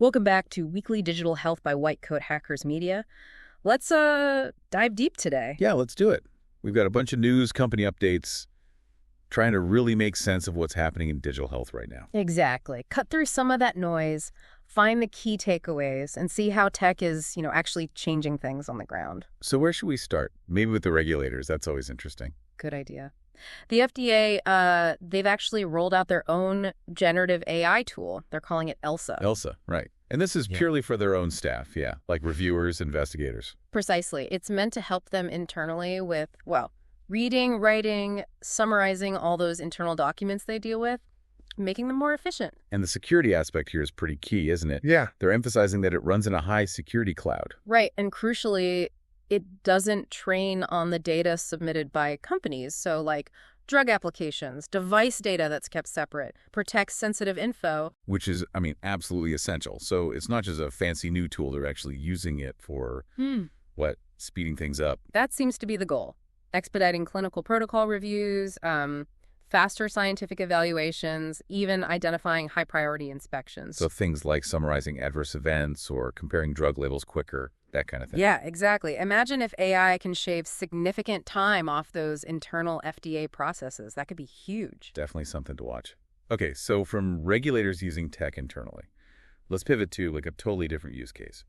Welcome back to Weekly Digital Health by White Coat Hackers Media. Let's dive deep today. Yeah, let's do it. We've got a bunch of news, company updates, trying to really make sense of what's happening in digital health right now. Exactly. Cut through some of that noise, find the key takeaways, and see how tech is, actually changing things on the ground. So where should we start? Maybe with the regulators. That's always interesting. Good idea. The FDA, they've actually rolled out their own generative AI tool. They're calling it Elsa. Elsa, right. And this is purely for their own staff, yeah, like reviewers, investigators. Precisely. It's meant to help them internally with, reading, writing, summarizing all those internal documents they deal with, making them more efficient. And the security aspect here is pretty key, isn't it? Yeah. They're emphasizing that it runs in a high security cloud. Right. And crucially, it doesn't train on the data submitted by companies. So like drug applications, device data that's kept separate, protects sensitive info. Which is, absolutely essential. So it's not just a fancy new tool. They're actually using it for, speeding things up. That seems to be the goal. Expediting clinical protocol reviews, faster scientific evaluations, even identifying high-priority inspections. So things like summarizing adverse events or comparing drug labels quicker, that kind of thing. Yeah, exactly. Imagine if AI can shave significant time off those internal FDA processes. That could be huge. Definitely something to watch. Okay, so from regulators using tech internally, let's pivot to like a totally different use case.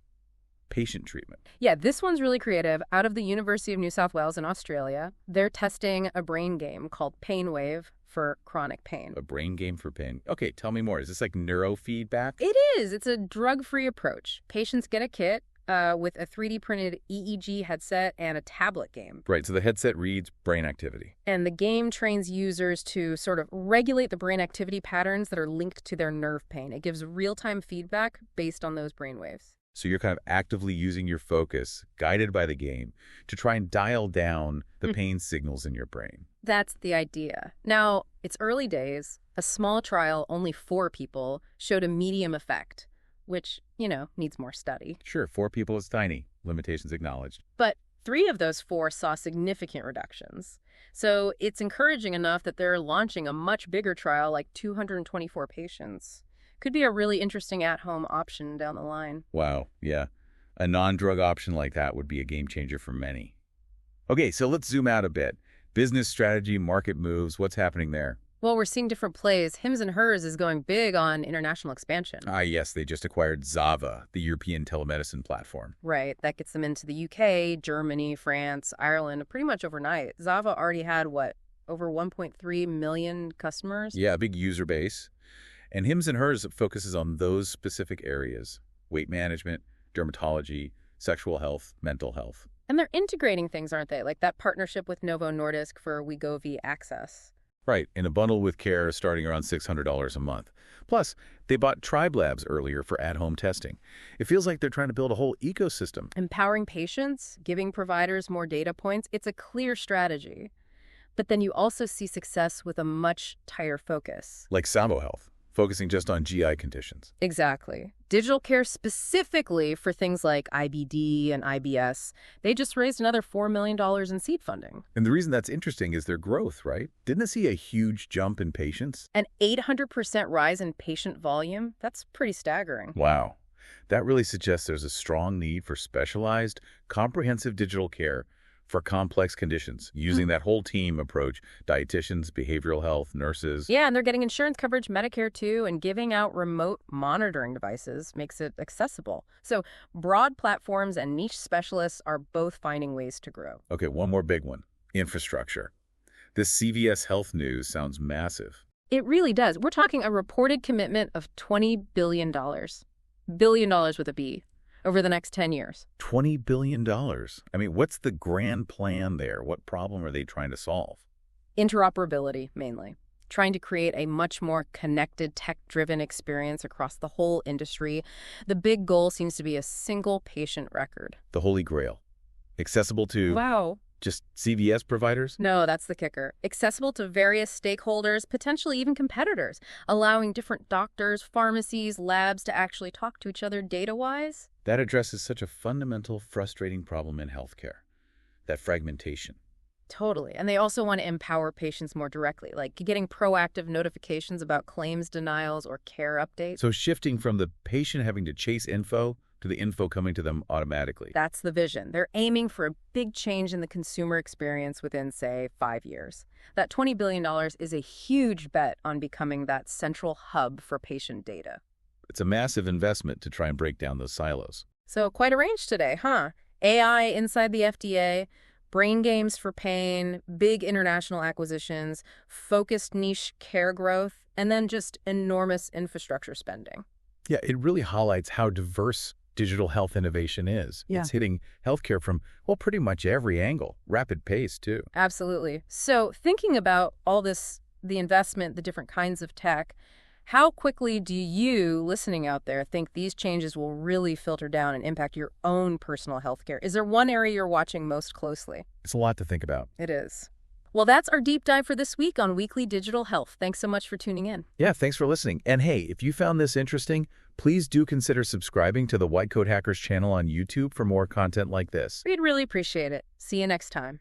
Patient treatment. Yeah, this one's really creative. Out of the University of New South Wales in Australia, they're testing a brain game called PainWaive for chronic pain. A brain game for pain. Okay, tell me more. Is this like neurofeedback? It is. It's a drug-free approach. Patients get a kit with a 3D printed EEG headset and a tablet game. Right, so the headset reads brain activity. And the game trains users to sort of regulate the brain activity patterns that are linked to their nerve pain. It gives real-time feedback based on those brain waves. So you're kind of actively using your focus, guided by the game, to try and dial down the pain signals in your brain. That's the idea. Now, it's early days. A small trial, only 4 people, showed a medium effect, which, needs more study. Sure, 4 people is tiny. Limitations acknowledged. But 3 of those 4 saw significant reductions. So it's encouraging enough that they're launching a much bigger trial, like 224 patients. Could be a really interesting at-home option down the line. Wow, yeah. A non-drug option like that would be a game changer for many. Okay, so let's zoom out a bit. Business strategy, market moves, what's happening there? Well, we're seeing different plays. Hims & Hers is going big on international expansion. Yes, they just acquired Zava, the European telemedicine platform. Right, that gets them into the UK, Germany, France, Ireland, pretty much overnight. Zava already had, over 1.3 million customers? Yeah, a big user base. And Hims & Hers focuses on those specific areas: weight management, dermatology, sexual health, mental health. And they're integrating things, aren't they? Like that partnership with Novo Nordisk for Wegovy Access. Right, in a bundle with care starting around $600 a month. Plus, they bought Tribe Labs earlier for at-home testing. It feels like they're trying to build a whole ecosystem. Empowering patients, giving providers more data points, it's a clear strategy. But then you also see success with a much tighter focus. Like Salvo Health, focusing just on GI conditions. Exactly. Digital care specifically for things like IBD and IBS. They just raised another $4 million in seed funding. And the reason that's interesting is their growth, right? Didn't it see a huge jump in patients? An 800% rise in patient volume? That's pretty staggering. Wow. That really suggests there's a strong need for specialized, comprehensive digital care for complex conditions, using that whole team approach: dietitians, behavioral health, nurses. Yeah, and they're getting insurance coverage, Medicare too, and giving out remote monitoring devices makes it accessible. So broad platforms and niche specialists are both finding ways to grow. Okay, one more big one: infrastructure. This CVS Health news sounds massive. It really does. We're talking a reported commitment of $20 billion. Billion dollars with a B. Over the next 10 years. $20 billion. What's the grand plan there? What problem are they trying to solve? Interoperability, mainly. Trying to create a much more connected, tech-driven experience across the whole industry. The big goal seems to be a single patient record. The Holy Grail. Accessible to... Wow. Just CVS providers? No, that's the kicker. Accessible to various stakeholders, potentially even competitors, allowing different doctors, pharmacies, labs to actually talk to each other data-wise. That addresses such a fundamental, frustrating problem in healthcare: that fragmentation. Totally. And they also want to empower patients more directly, like getting proactive notifications about claims denials or care updates. So shifting from the patient having to chase info to the info coming to them automatically. That's the vision. They're aiming for a big change in the consumer experience within, say, 5 years. That $20 billion is a huge bet on becoming that central hub for patient data. It's a massive investment to try and break down those silos. So quite a range today, huh? AI inside the FDA, brain games for pain, big international acquisitions, focused niche care growth, and then just enormous infrastructure spending. Yeah, it really highlights how diverse digital health innovation is. Yeah. It's hitting healthcare from, well, pretty much every angle. Rapid pace, too. Absolutely. So thinking about all this, the investment, the different kinds of tech, how quickly do you, listening out there, think these changes will really filter down and impact your own personal healthcare? Is there one area you're watching most closely? It's a lot to think about. It is. Well, that's our deep dive for this week on Weekly Digital Health. Thanks so much for tuning in. Yeah, thanks for listening. And hey, if you found this interesting, please do consider subscribing to the White Coat Hackers channel on YouTube for more content like this. We'd really appreciate it. See you next time.